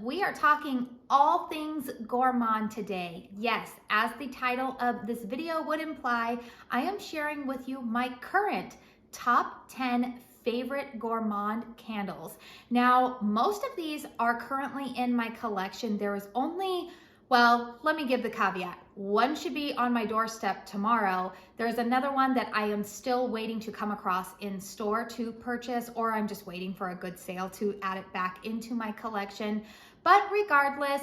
we are talking all things gourmand today. Yes, as the title of this video would imply, I am sharing with you my current top 10 favorite gourmand candles. Now, most of these are currently in my collection. There is only, well, let me give the caveat. One should be on my doorstep tomorrow. There's another one that I am still waiting to come across in store to purchase, or I'm just waiting for a good sale to add it back into my collection. But regardless,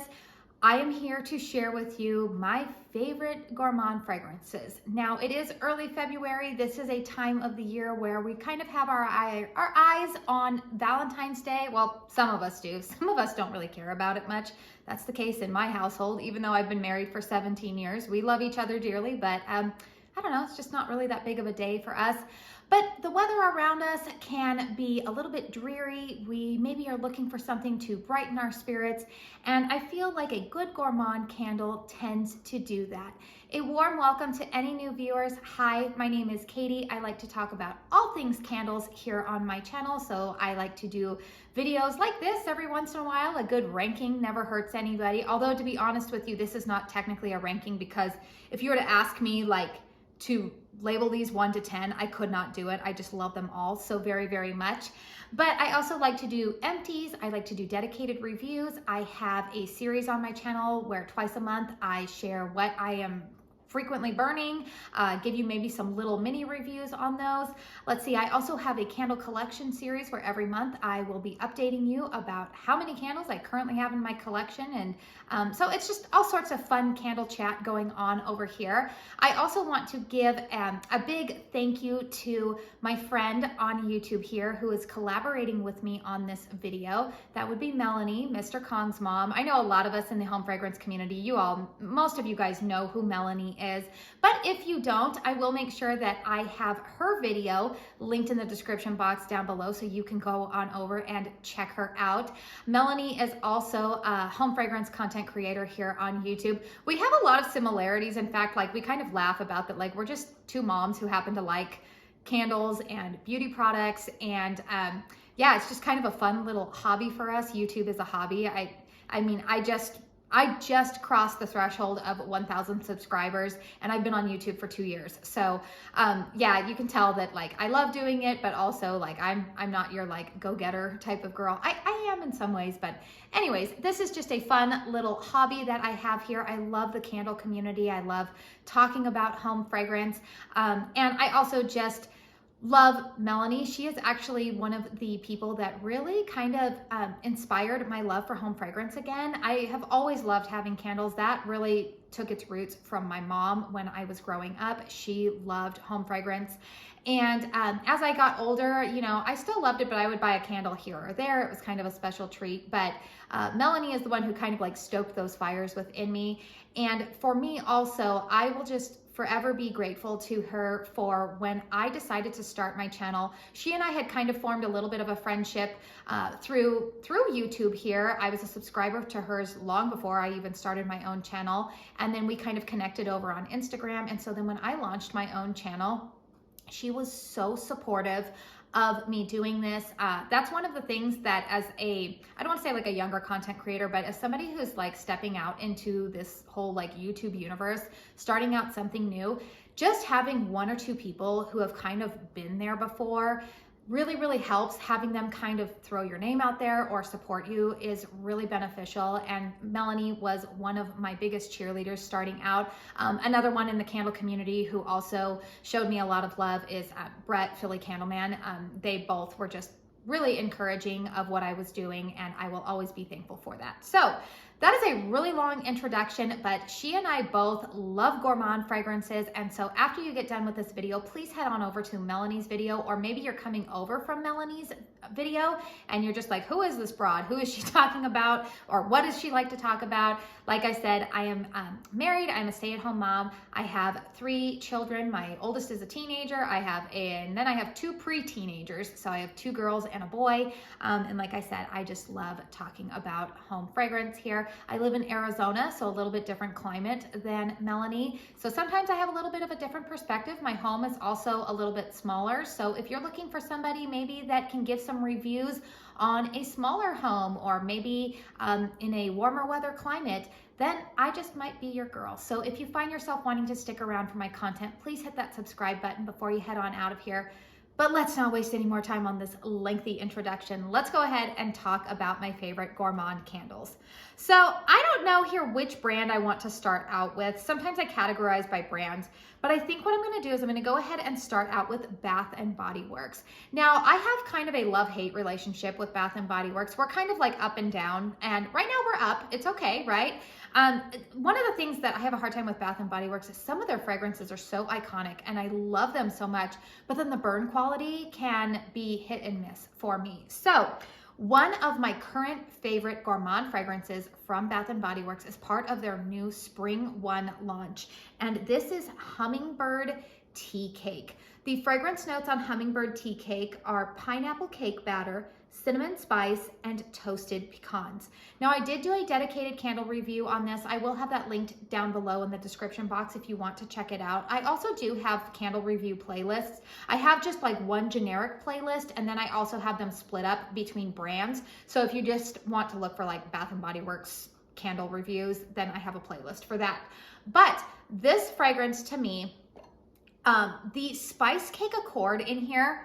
I am here to share with you my favorite gourmand fragrances. Now, it is early February. This is a time of the year where we kind of have our eyes on Valentine's Day. Well, some of us do. Some of us don't really care about it much. That's the case in my household, even though I've been married for 17 years. We love each other dearly, but I don't know, it's just not really that big of a day for us. But the weather around us can be a little bit dreary. We maybe are looking for something to brighten our spirits, and I feel like a good gourmand candle tends to do that. A warm welcome to any new viewers. Hi, my name is Katie. I like to talk about all things candles here on my channel, so I like to do videos like this every once in a while. A good ranking never hurts anybody, although to be honest with you, this is not technically a ranking, because if you were to ask me like to label these 1 to 10, I could not do it. I just love them all so very, very much. But I also like to do empties. I like to do dedicated reviews. I have a series on my channel where twice a month I share what I am frequently burning, give you maybe some little mini reviews on those. Let's see, I also have a candle collection series where every month I will be updating you about how many candles I currently have in my collection. And so it's just all sorts of fun candle chat going on over here. I also want to give a big thank you to my friend on YouTube here who is collaborating with me on this video. That would be Melanie, MrKongsMom. I know a lot of us in the home fragrance community, most of you guys know who Melanie is, but if you don't, I will make sure that I have her video linked in the description box down below so you can go on over and check her out. Melanie is also a home fragrance content creator here on YouTube. We have a lot of similarities. In fact, like we kind of laugh about that, like we're just two moms who happen to like candles and beauty products, and yeah, it's just kind of a fun little hobby for us. YouTube is a hobby. I mean, I just crossed the threshold of 1,000 subscribers, and I've been on YouTube for 2 years. So yeah, you can tell that like I love doing it, but also like I'm not your like go-getter type of girl. I am in some ways, but anyways, this is just a fun little hobby that I have here. I love the candle community. I love talking about home fragrance. And I also just love Melanie. She is actually one of the people that really kind of inspired my love for home fragrance again. I have always loved having candles. That really took its roots from my mom when I was growing up. She loved home fragrance. And as I got older, you know, I still loved it, but I would buy a candle here or there. It was kind of a special treat. But Melanie is the one who kind of like stoked those fires within me. And for me also, I will just forever be grateful to her for when I decided to start my channel. She and I had kind of formed a little bit of a friendship through YouTube here. I was a subscriber to hers long before I even started my own channel. And then we kind of connected over on Instagram. And so then when I launched my own channel, she was so supportive of me doing this. That's one of the things that as I don't want to say like a younger content creator, but as somebody who's like stepping out into this whole like YouTube universe, starting out something new, just having 1 or 2 people who have kind of been there before really, really helps. Having them kind of throw your name out there or support you is really beneficial. And Melanie was one of my biggest cheerleaders starting out. Another one in the candle community who also showed me a lot of love is Brett, Philly Candleman. They both were just really encouraging of what I was doing, and I will always be thankful for that. So that is a really long introduction, but she and I both love gourmand fragrances. And so after you get done with this video, please head on over to Melanie's video, or maybe you're coming over from Melanie's video and you're just like, who is this broad? Who is she talking about? Or what does she like to talk about? Like I said, I am married. I'm a stay-at-home mom. I have 3 children. My oldest is a teenager. And then I have 2 pre-teenagers. So I have 2 girls and a boy. And like I said, I just love talking about home fragrance here. I live in Arizona, so a little bit different climate than Melanie. So sometimes I have a little bit of a different perspective. My home is also a little bit smaller. So if you're looking for somebody maybe that can give some reviews on a smaller home, or maybe in a warmer weather climate, then I just might be your girl. So if you find yourself wanting to stick around for my content, please hit that subscribe button before you head on out of here. But let's not waste any more time on this lengthy introduction. Let's go ahead and talk about my favorite Gourmand candles. So I don't know here which brand I want to start out with. Sometimes I categorize by brands, but I think what I'm gonna do is I'm gonna go ahead and start out with Bath & Body Works. Now, I have kind of a love-hate relationship with Bath & Body Works. We're kind of like up and down, and right now we're up. It's okay, right? One of the things that I have a hard time with Bath & Body Works is some of their fragrances are so iconic and I love them so much, but then the burn quality can be hit and miss for me. So one of my current favorite Gourmand fragrances from Bath & Body Works is part of their new Spring 1 launch, and this is Hummingbird Tea Cake. The fragrance notes on Hummingbird Tea Cake are pineapple cake batter, cinnamon spice, and toasted pecans. Now, I did do a dedicated candle review on this. I will have that linked down below in the description box if you want to check it out. I also do have candle review playlists. I have just like one generic playlist, and then I also have them split up between brands. So if you just want to look for like Bath & Body Works candle reviews, then I have a playlist for that. But this fragrance to me, the Spice Cake Accord in here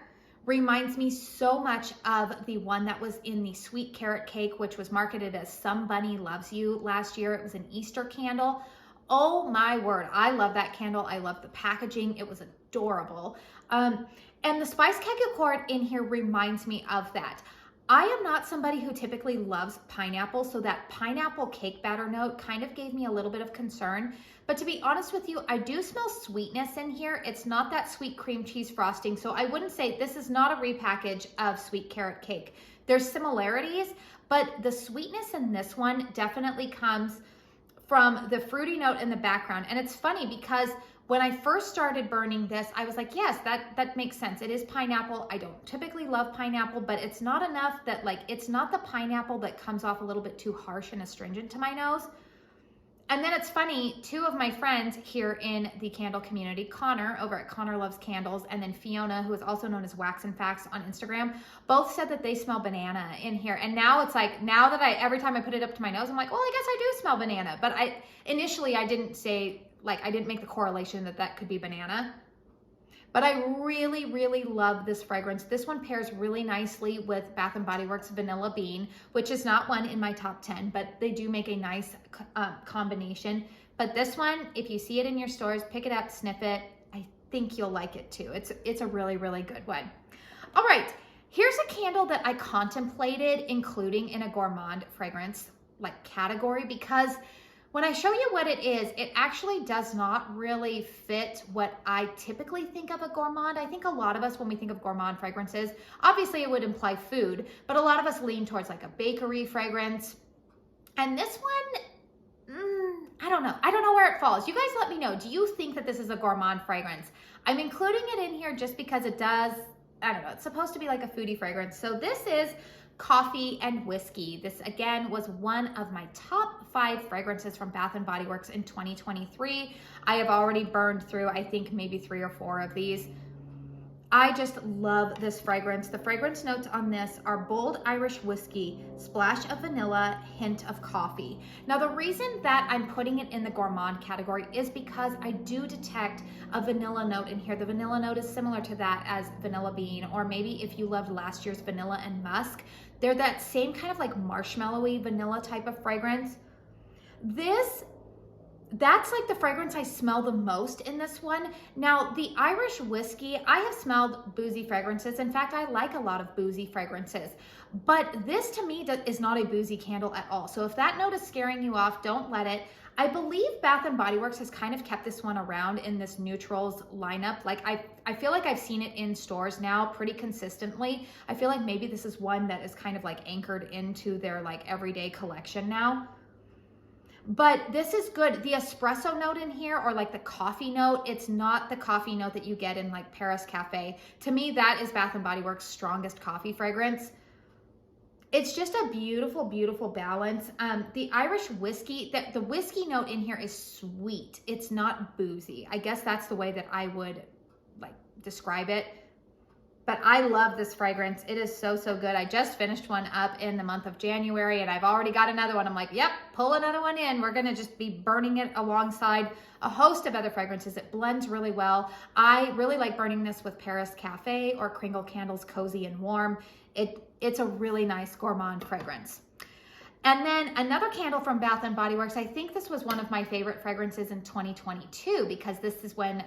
reminds me so much of the one that was in the Sweet Carrot Cake, which was marketed as Some Bunny Loves You last year. It was an Easter candle. Oh my word, I love that candle. I love the packaging. It was adorable. And the Spice Cake Accord in here reminds me of that. I am not somebody who typically loves pineapple, so that pineapple cake batter note kind of gave me a little bit of concern. But to be honest with you, I do smell sweetness in here. It's not that sweet cream cheese frosting, so I wouldn't say this is not a repackage of Sweet Carrot Cake. There's similarities, but the sweetness in this one definitely comes from the fruity note in the background. And it's funny because when I first started burning this, I was like, yes, that makes sense. It is pineapple. I don't typically love pineapple, but it's not enough that like, it's not the pineapple that comes off a little bit too harsh and astringent to my nose. And then it's funny, two of my friends here in the candle community, Connor over at Connor Loves Candles, and then Fiona, who is also known as Wax and Facts on Instagram, both said that they smell banana in here. And now it's like, now that every time I put it up to my nose, I'm like, well, I guess I do smell banana. But initially I didn't say, like, I didn't make the correlation that that could be banana. But I really, really love this fragrance. This one pairs really nicely with Bath & Body Works Vanilla Bean, which is not one in my top 10, but they do make a nice combination. But this one, if you see it in your stores, pick it up, sniff it. I think you'll like it too. It's a really, really good one. All right, here's a candle that I contemplated including in a Gourmand fragrance like category, because when I show you what it is, it actually does not really fit what I typically think of a Gourmand. I think a lot of us, when we think of Gourmand fragrances, obviously it would imply food, but a lot of us lean towards like a bakery fragrance. And this one, I don't know. I don't know where it falls. You guys let me know. Do you think that this is a Gourmand fragrance? I'm including it in here just because it does, I don't know, it's supposed to be like a foodie fragrance. So this is Coffee and Whiskey. This again was one of my top 5 fragrances from Bath & Body Works in 2023. I have already burned through, I think maybe 3 or 4 of these. I just love this fragrance. The fragrance notes on this are bold Irish whiskey, splash of vanilla, hint of coffee. Now the reason that I'm putting it in the Gourmand category is because I do detect a vanilla note in here. The vanilla note is similar to that as Vanilla Bean, or maybe if you loved last year's Vanilla and Musk, they're that same kind of like marshmallowy vanilla type of fragrance. That's like the fragrance I smell the most in this one. Now, the Irish whiskey, I have smelled boozy fragrances. In fact, I like a lot of boozy fragrances, but this to me is not a boozy candle at all. So if that note is scaring you off, don't let it. I believe Bath & Body Works has kind of kept this one around in this neutrals lineup. Like I feel like I've seen it in stores now pretty consistently. I feel like maybe this is one that is kind of like anchored into their like everyday collection now. But this is good. The espresso note in here, or like the coffee note, it's not the coffee note that you get in like Paris Cafe. To me, that is Bath & Body Works' strongest coffee fragrance. It's just a beautiful, beautiful balance. The Irish whiskey, the whiskey note in here is sweet. It's not boozy. I guess that's the way that I would like describe it. But I love this fragrance. It is so, so good. I just finished one up in the month of January and I've already got another one. I'm like, yep, pull another one in. We're gonna just be burning it alongside a host of other fragrances. It blends really well. I really like burning this with Paris Cafe or Kringle Candles Cozy and Warm. It's a really nice gourmand fragrance. And then another candle from Bath & Body Works. I think this was one of my favorite fragrances in 2022 because this is when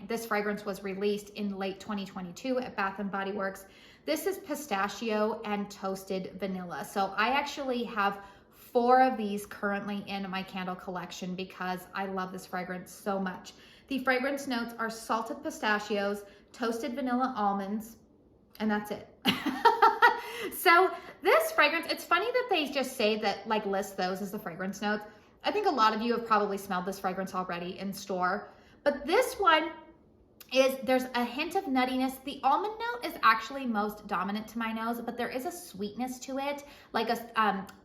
this fragrance was released in late 2022 at Bath & Body Works. This is Pistachio and Toasted Vanilla. So I actually have 4 of these currently in my candle collection because I love this fragrance so much. The fragrance notes are salted pistachios, toasted vanilla almonds, and that's it. So this fragrance, it's funny that they just say that, like, list those as the fragrance notes. I think a lot of you have probably smelled this fragrance already in store, but this one there's a hint of nuttiness. The almond note is actually most dominant to my nose, but there is a sweetness to it, like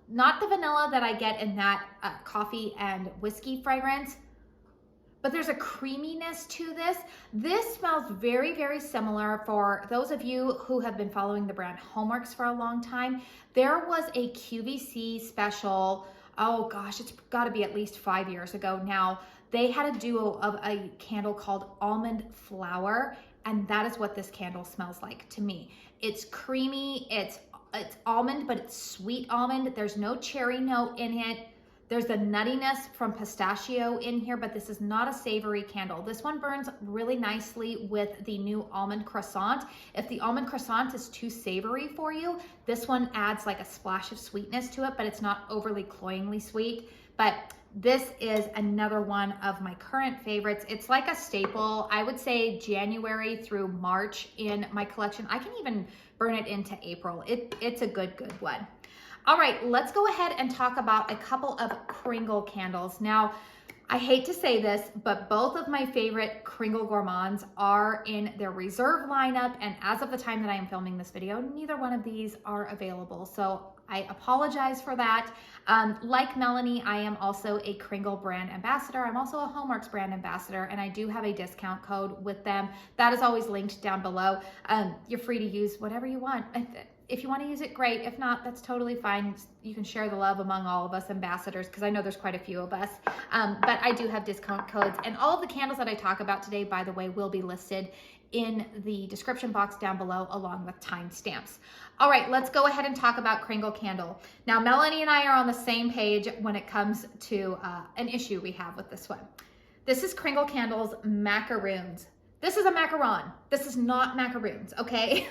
not the vanilla that I get in that coffee and whiskey fragrance, but there's a creaminess to this. This smells very, very similar. For those of you who have been following the brand HOMEWORX for a long time, there was a QVC special, oh gosh, it's gotta be at least 5 years ago now. They had a duo of a candle called Almond Flower, and that is what this candle smells like to me. It's creamy, it's almond, but it's sweet almond. There's no cherry note in it. There's the nuttiness from pistachio in here, but this is not a savory candle. This one burns really nicely with the new almond croissant. If the almond croissant is too savory for you, this one adds like a splash of sweetness to it, but it's not overly cloyingly sweet. But this is another one of my current favorites. It's like a staple. I would say January through March in my collection. I can even burn it into April. It's a good one. All right, let's go ahead and talk about a couple of Kringle candles. Now, I hate to say this, but both of my favorite Kringle Gourmands are in their reserve lineup, and as of the time that I am filming this video, neither one of these are available. So I apologize for that. Like Melanie, I am also a Kringle brand ambassador. I'm also a HOMEWORX brand ambassador, and I do have a discount code with them. That is always linked down below. You're free to use whatever you want. If you want to use it, great. If not, that's totally fine. You can share the love among all of us ambassadors because I know there's quite a few of us. But I do have discount codes. And all of the candles that I talk about today, by the way, will be listed in the description box down below along with timestamps. All right, let's go ahead and talk about Kringle Candle. Now, Melanie and I are on the same page when it comes to an issue we have with this one. This is Kringle Candle's Macaroons. This is a macaron. This is not macaroons, okay?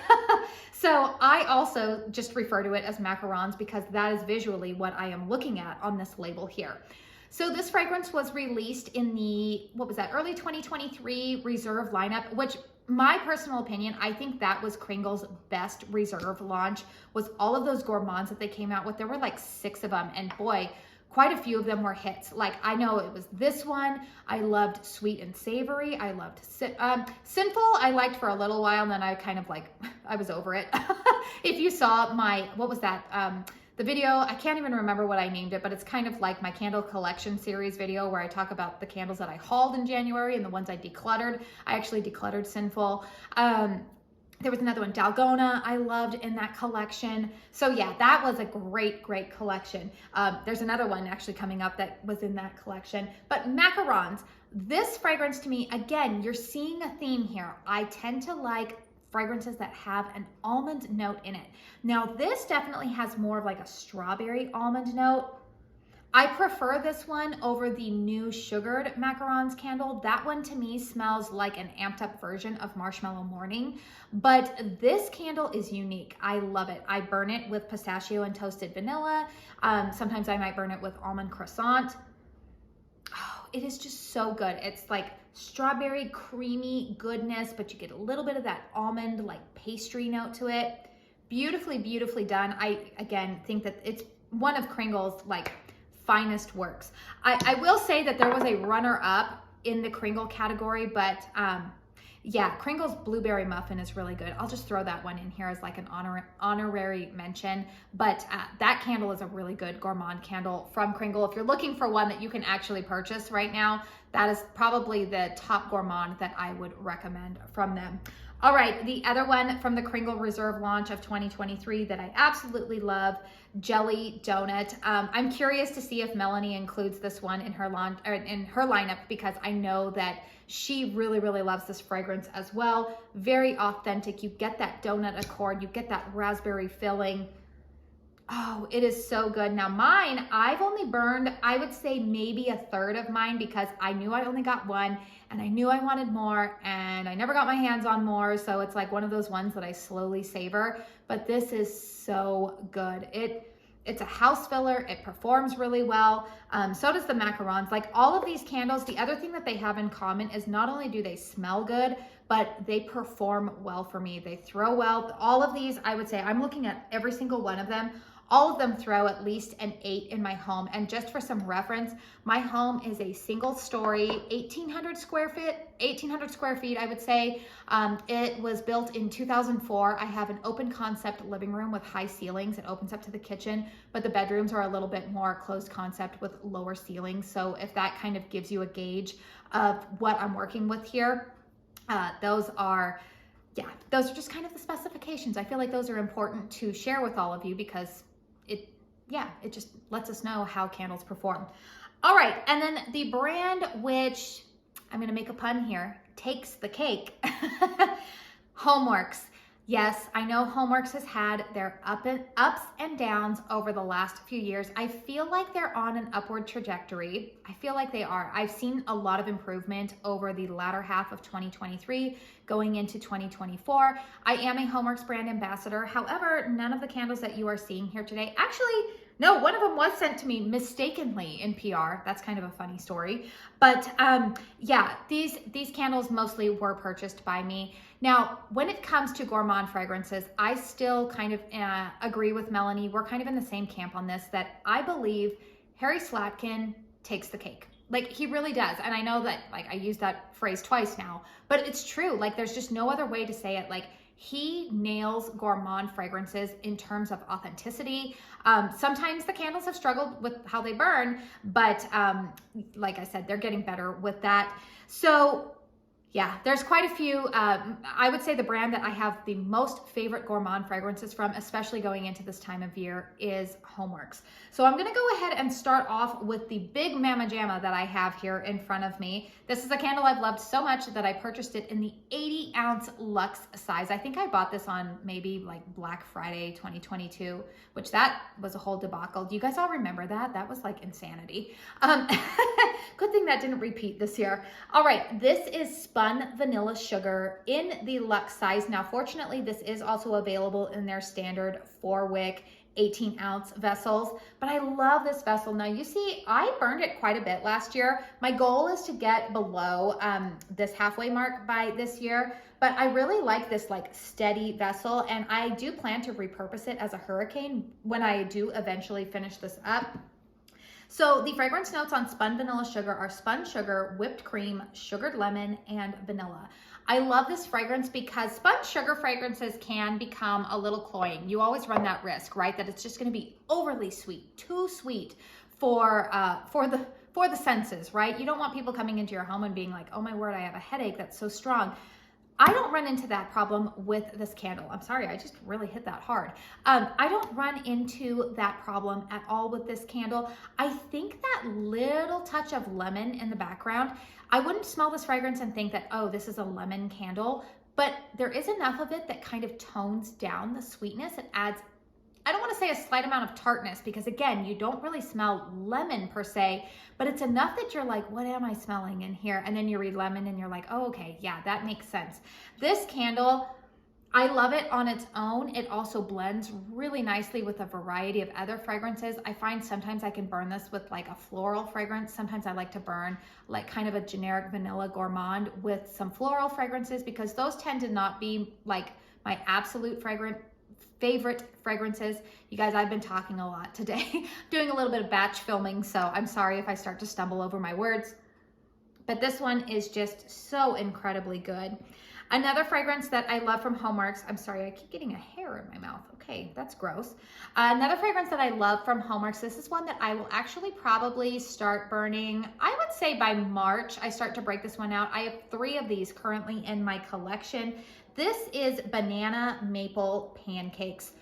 So I also just refer to it as macarons because that is visually what I am looking at on this label here. So this fragrance was released in the, what was that, early 2023 reserve lineup, which my personal opinion, I think that was Kringle's best reserve launch, was all of those gourmands that they came out with. There were like 6 of them, and boy, quite a few of them were hits. Like, I know it was this one. I loved Sweet and Savory. I loved Sinful. I liked for a little while, and then I kind of like, I was over it. If you saw my, what was that? The video, I can't even remember what I named it, but it's kind of like my candle collection series video where I talk about the candles that I hauled in January and the ones I decluttered. I actually decluttered Sinful. There was another one, Dalgona, I loved in that collection. So yeah, that was a great collection. There's another one actually coming up that was in that collection. But macarons, this fragrance to me, again, you're seeing a theme here. I tend to like fragrances that have an almond note in it. Now this definitely has more of like a strawberry almond note. I prefer this one over the new sugared macarons candle. That one to me smells like an amped up version of Marshmallow Morning, but this candle is unique. I love it. I burn it with pistachio and toasted vanilla. Sometimes I might burn it with almond croissant. Oh, it is just so good. It's like strawberry creamy goodness, but you get a little bit of that almond like pastry note to it. Beautifully, beautifully done. I, again, think that it's one of Kringle's like finest works. I will say that there was a runner-up in the Kringle category, but yeah, Kringle's Blueberry Muffin is really good. I'll just throw that one in here as like an honorary mention. But that candle is a really good gourmand candle from Kringle. If you're looking for one that you can actually purchase right now, that is probably the top gourmand that I would recommend from them. All right, the other one from the Kringle Reserve launch of 2023 that I absolutely love, Jelly Donut. I'm curious to see if Melanie includes this one in her lineup, because I know that she really, really loves this fragrance as well. Very authentic. You get that donut accord, you get that raspberry filling. Oh, it is so good. Now mine, I've only burned, I would say maybe a third of mine, because I knew I only got one and I knew I wanted more and I never got my hands on more. So it's like one of those ones that I slowly savor, but this is so good. It's a house filler. It performs really well. So does the Macaroons. Like all of these candles, the other thing that they have in common is not only do they smell good, but they perform well for me. They throw well. All of these, I would say, I'm looking at every single one of them. All of them throw at least an 8 in my home. And just for some reference, my home is a single story, 1,800 square feet, I would say. It was built in 2004. I have an open concept living room with high ceilings. It opens up to the kitchen, but the bedrooms are a little bit more closed concept with lower ceilings. So if that kind of gives you a gauge of what I'm working with here, those are just kind of the specifications. I feel like those are important to share with all of you, because it just lets us know how candles perform. All right, and then the brand, which I'm gonna make a pun here, takes the cake, HOMEWORX. Yes, I know HOMEWORX has had their ups and downs over the last few years. I feel like they're on an upward trajectory. I feel like they are. I've seen a lot of improvement over the latter half of 2023 going into 2024. I am a HOMEWORX brand ambassador. However, none of the candles that you are seeing here today, actually, no, one of them was sent to me mistakenly in PR. That's kind of a funny story. But yeah, these candles mostly were purchased by me. Now, when it comes to gourmand fragrances, I still kind of agree with Melanie. We're kind of in the same camp on this, that I believe Harry Slatkin takes the cake. Like, he really does. And I know that, like, I used that phrase twice now, but it's true. Like, there's just no other way to say it. Like, he nails gourmand fragrances in terms of authenticity. Sometimes the candles have struggled with how they burn, but like I said, they're getting better with that. So yeah, there's quite a few. I would say the brand that I have the most favorite gourmand fragrances from, especially going into this time of year, is HOMEWORX. So I'm gonna go ahead and start off with the big Mama Jamma that I have here in front of me. This is a candle I've loved so much that I purchased it in the 80-ounce luxe size. I think I bought this on maybe like Black Friday 2022, which that was a whole debacle. Do you guys all remember that? That was like insanity. Good thing that didn't repeat this year. All right, this is Spun Vanilla Sugar in the luxe size. Now, fortunately, this is also available in their standard 4-wick 18-ounce vessels, but I love this vessel. Now, you see, I burned it quite a bit last year. My goal is to get below this halfway mark by this year, but I really like this like steady vessel, and I do plan to repurpose it as a hurricane when I do eventually finish this up. So the fragrance notes on Spun Vanilla Sugar are spun sugar, whipped cream, sugared lemon, and vanilla. I love this fragrance because spun sugar fragrances can become a little cloying. You always run that risk, right? That it's just going to be overly sweet, too sweet for the senses, right? You don't want people coming into your home and being like, oh my word, I have a headache that's so strong. I don't run into that problem with this candle. I'm sorry, I just really hit that hard. I don't run into that problem at all with this candle. I think that little touch of lemon in the background, I wouldn't smell this fragrance and think that, oh, this is a lemon candle, but there is enough of it that kind of tones down the sweetness. It adds, I don't want to say a slight amount of tartness, because again, you don't really smell lemon per se, but it's enough that you're like, what am I smelling in here? And then you read lemon and you're like, oh, okay, yeah, that makes sense. This candle, I love it on its own. It also blends really nicely with a variety of other fragrances. I find sometimes I can burn this with like a floral fragrance. Sometimes I like to burn like kind of a generic vanilla gourmand with some floral fragrances, because those tend to not be like my absolute favorite fragrances. You guys, I've been talking a lot today, doing a little bit of batch filming, so I'm sorry if I start to stumble over my words. But this one is just so incredibly good. Another fragrance that I love from HOMEWORX, I'm sorry, I keep getting a hair in my mouth. Okay, that's gross. Another fragrance that I love from HOMEWORX, this is one that I will actually probably start burning, I would say by March, I start to break this one out. I have 3 of these currently in my collection. This is Banana Maple Pancakes.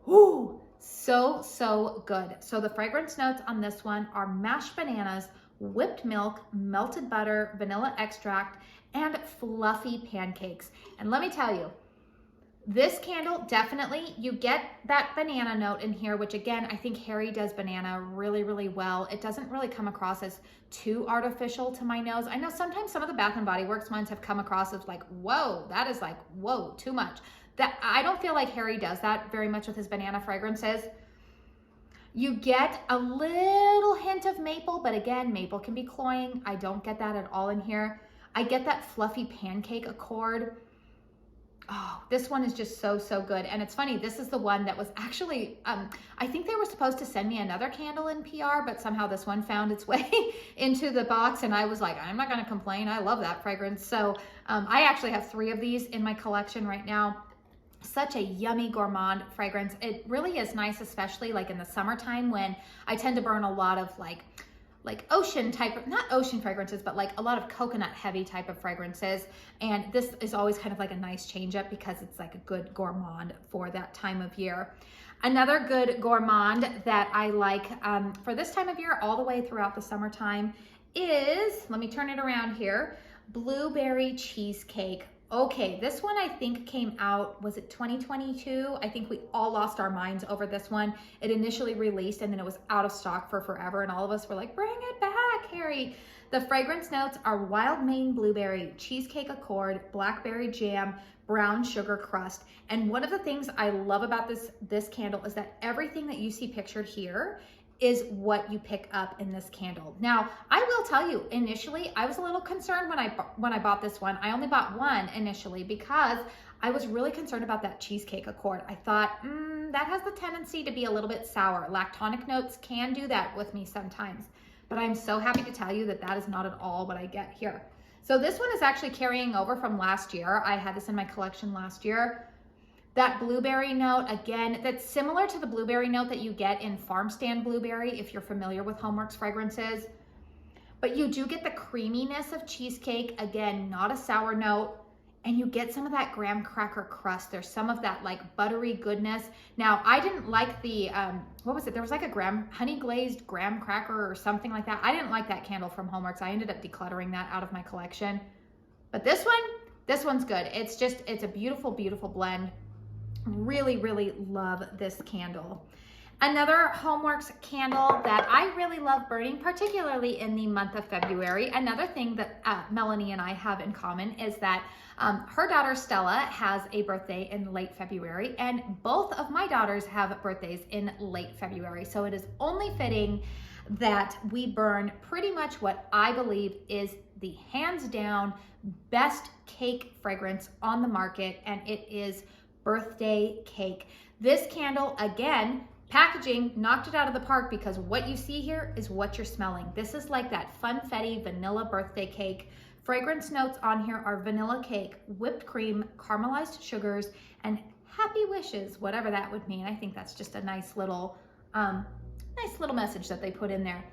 Ooh, so good. So the fragrance notes on this one are mashed bananas, whipped milk, melted butter, vanilla extract, and fluffy pancakes. And let me tell you, this candle, definitely, you get that banana note in here, which again, I think Harry does banana really well. It doesn't really come across as too artificial to my nose. I know sometimes some of the Bath & Body Works ones have come across as like, whoa, that is like, whoa, too much. That I don't feel like Harry does that very much with his banana fragrances. You get a little hint of maple, but again, maple can be cloying. I don't get that at all in here. I get that fluffy pancake accord. Oh, this one is just so good. And it's funny, this is the one that was actually, I think they were supposed to send me another candle in PR, but somehow this one found its way into the box. And I was like, I'm not gonna complain. I love that fragrance. So I actually have 3 of these in my collection right now. Such a yummy gourmand fragrance. It really is nice, especially like in the summertime when I tend to burn a lot of like ocean type of, not ocean fragrances, but like a lot of coconut heavy type of fragrances. And this is always kind of like a nice change up because it's like a good gourmand for that time of year. Another good gourmand that I like for this time of year all the way throughout the summertime is, let me turn it around here, Blueberry Cheesecake. Okay, this one I think came out, was it 2022? I think we all lost our minds over this one. It initially released and then it was out of stock for forever and all of us were like, bring it back, Harry. The fragrance notes are wild Maine blueberry, cheesecake accord, blackberry jam, brown sugar crust. And one of the things I love about this candle is that everything that you see pictured here is what you pick up in this candle. Now, I will tell you, initially, I was a little concerned when I bought this one. I only bought one initially because I was really concerned about that cheesecake accord. I thought, that has the tendency to be a little bit sour. Lactonic notes can do that with me sometimes, but I'm so happy to tell you that that is not at all what I get here. So this one is actually carrying over from last year. I had this in my collection last year. That blueberry note, again, that's similar to the blueberry note that you get in Farm Stand Blueberry, if you're familiar with HOMEWORX fragrances. But you do get the creaminess of cheesecake, again, not a sour note, and you get some of that graham cracker crust. There's some of that like buttery goodness. Now, I didn't like the, what was it? There was like a honey glazed graham cracker or something like that. I didn't like that candle from HOMEWORX. I ended up decluttering that out of my collection. But this one's good. It's a beautiful blend. Really love this candle. Another HOMEWORX candle that I really love burning, particularly in the month of February. Another thing that Melanie and I have in common is that her daughter Stella has a birthday in late February, and both of my daughters have birthdays in late February. So it is only fitting that we burn pretty much what I believe is the hands down best cake fragrance on the market, and it is birthday cake. This candle, again, packaging knocked it out of the park because what you see here is what you're smelling. This is like that funfetti vanilla birthday cake. Fragrance notes on here are vanilla cake, whipped cream, caramelized sugars, and happy wishes, whatever that would mean. I think that's just a nice little message that they put in there.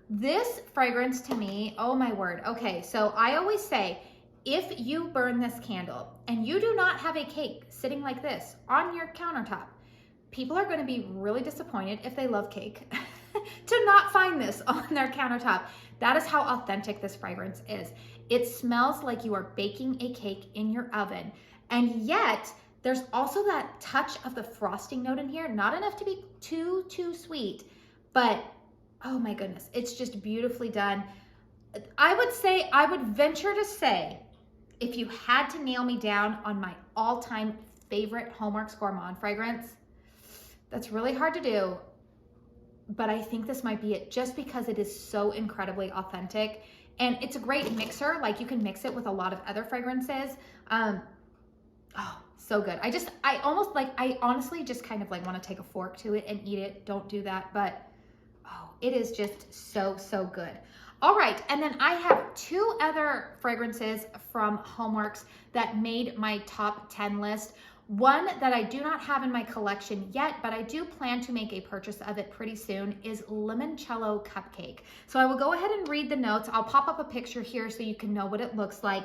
This fragrance to me, oh my word. Okay, so I always say, if you burn this candle and you do not have a cake sitting like this on your countertop, people are going to be really disappointed if they love cake to not find this on their countertop. That is how authentic this fragrance is. It smells like you are baking a cake in your oven, and yet there's also that touch of the frosting note in here. Not enough to be too sweet, but oh my goodness, it's just beautifully done. I would venture to say, if you had to nail me down on my all-time favorite HOMEWORX Gourmand fragrance, that's really hard to do, but I think this might be it just because it is so incredibly authentic. And it's a great mixer. Like, you can mix it with a lot of other fragrances. Oh, so good. I honestly just kind of like want to take a fork to it and eat it. Don't do that, but oh, it is just so, so good. All right, and then I have 2 other fragrances from HOMEWORX that made my top 10 list. One that I do not have in my collection yet, but I do plan to make a purchase of it pretty soon, is Limoncello Cupcake. So I will go ahead and read the notes. I'll pop up a picture here so you can know what it looks like.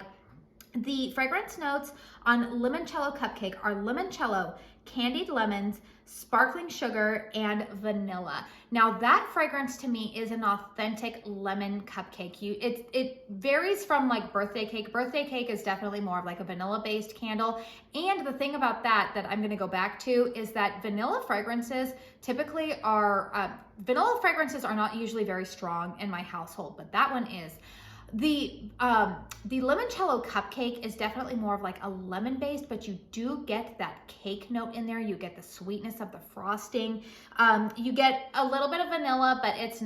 The fragrance notes on Limoncello Cupcake are limoncello, candied lemons, sparkling sugar, and vanilla. Now that fragrance to me is an authentic lemon cupcake. It varies from like birthday cake. Birthday cake is definitely more of like a vanilla based candle. And the thing about that I'm gonna go back to is that vanilla fragrances typically are, vanilla fragrances are not usually very strong in my household, but that one is. The Limoncello Cupcake is definitely more of like a lemon based, but you do get that cake note in there. You get the sweetness of the frosting. You get a little bit of vanilla, but it's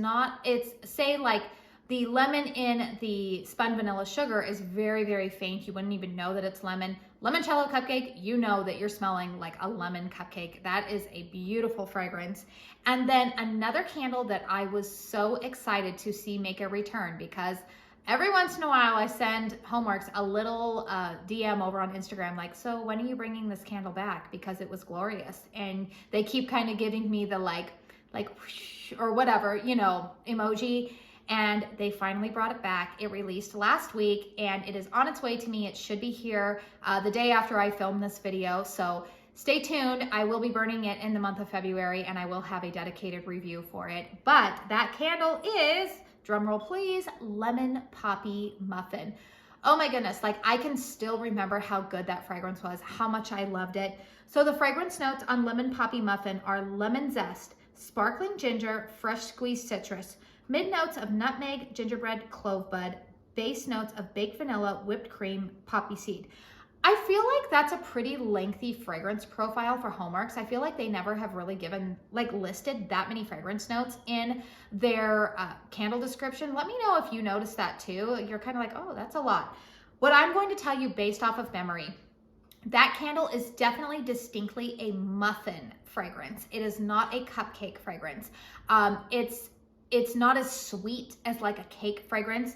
say like the lemon in the spun vanilla sugar is very, very faint. You wouldn't even know that it's lemon. Limoncello Cupcake, you know that you're smelling like a lemon cupcake. That is a beautiful fragrance. And then another candle that I was so excited to see make a return, because every once in a while, I send HOMEWORX a little DM over on Instagram, like, so when are you bringing this candle back? Because it was glorious. And they keep kind of giving me the like whoosh, or whatever, you know, emoji. And they finally brought it back. It released last week and it is on its way to me. It should be here the day after I film this video. So stay tuned. I will be burning it in the month of February and I will have a dedicated review for it. But that candle is, drumroll please, Lemon Poppy Muffin. Oh my goodness, like I can still remember how good that fragrance was, how much I loved it. So the fragrance notes on Lemon Poppy Muffin are lemon zest, sparkling ginger, fresh squeezed citrus, mid notes of nutmeg, gingerbread, clove bud, base notes of baked vanilla, whipped cream, poppy seed. I feel like that's a pretty lengthy fragrance profile for HOMEWORX. I feel like they never have really listed that many fragrance notes in their candle description. Let me know if you noticed that too. You're kind of like, oh, that's a lot. What I'm going to tell you based off of memory, that candle is definitely distinctly a muffin fragrance. It is not a cupcake fragrance. It's not as sweet as like a cake fragrance.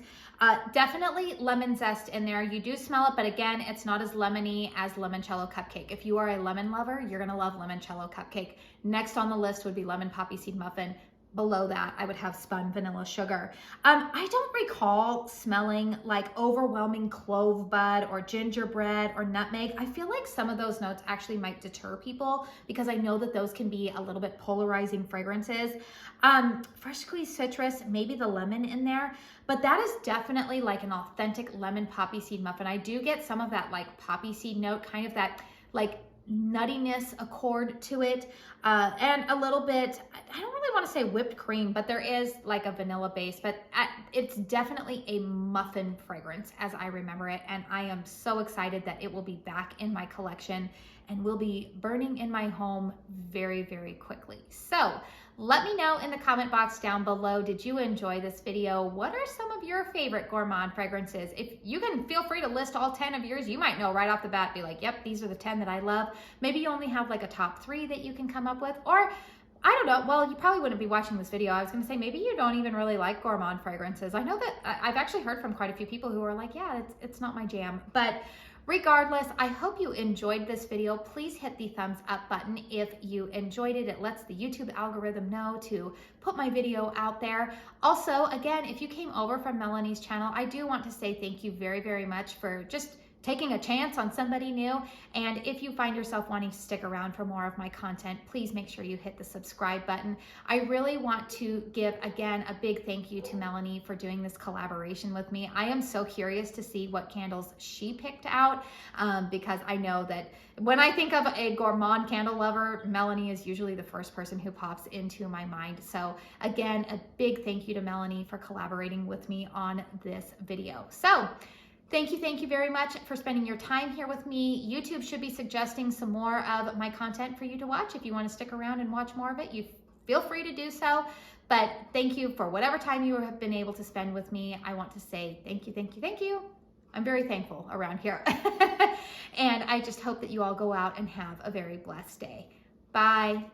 Definitely lemon zest in there. You do smell it, but again, it's not as lemony as Limoncello Cupcake. If you are a lemon lover, you're gonna love Limoncello Cupcake. Next on the list would be Lemon Poppy Seed Muffin. Below that, I would have Spun Vanilla Sugar. I don't recall smelling like overwhelming clove bud or gingerbread or nutmeg. I feel like some of those notes actually might deter people because I know that those can be a little bit polarizing fragrances. Fresh squeezed citrus, maybe the lemon in there, but that is definitely like an authentic lemon poppy seed muffin. I do get some of that like poppy seed note, kind of that like nuttiness accord to it, and a little bit, I don't really want to say whipped cream, but there is like a vanilla base, but it's definitely a muffin fragrance as I remember it, and I am so excited that it will be back in my collection and will be burning in my home very, very quickly. So let me know in the comment box down below, did you enjoy this video? What are some of your favorite gourmand fragrances? If you can, feel free to list all 10 of yours. You might know right off the bat, be like, yep, these are the 10 that I love. Maybe you only have like a top 3 that you can come up with, or I don't know, well, you probably wouldn't be watching this video. I was gonna say, maybe you don't even really like gourmand fragrances. I know that I've actually heard from quite a few people who are like, yeah, it's not my jam. But regardless, I hope you enjoyed this video. Please hit the thumbs up button if you enjoyed it. It lets the YouTube algorithm know to put my video out there. Also, again, if you came over from Melanie's channel, I do want to say thank you very, very much for just taking a chance on somebody new. And if you find yourself wanting to stick around for more of my content, please make sure you hit the subscribe button. I really want to give, again, a big thank you to Melanie for doing this collaboration with me. I am so curious to see what candles she picked out, because I know that when I think of a gourmand candle lover, Melanie is usually the first person who pops into my mind. So again, a big thank you to Melanie for collaborating with me on this video. So thank you very much for spending your time here with me. YouTube should be suggesting some more of my content for you to watch. If you want to stick around and watch more of it, you feel free to do so. But thank you for whatever time you have been able to spend with me. I want to say thank you. I'm very thankful around here. And I just hope that you all go out and have a very blessed day. Bye.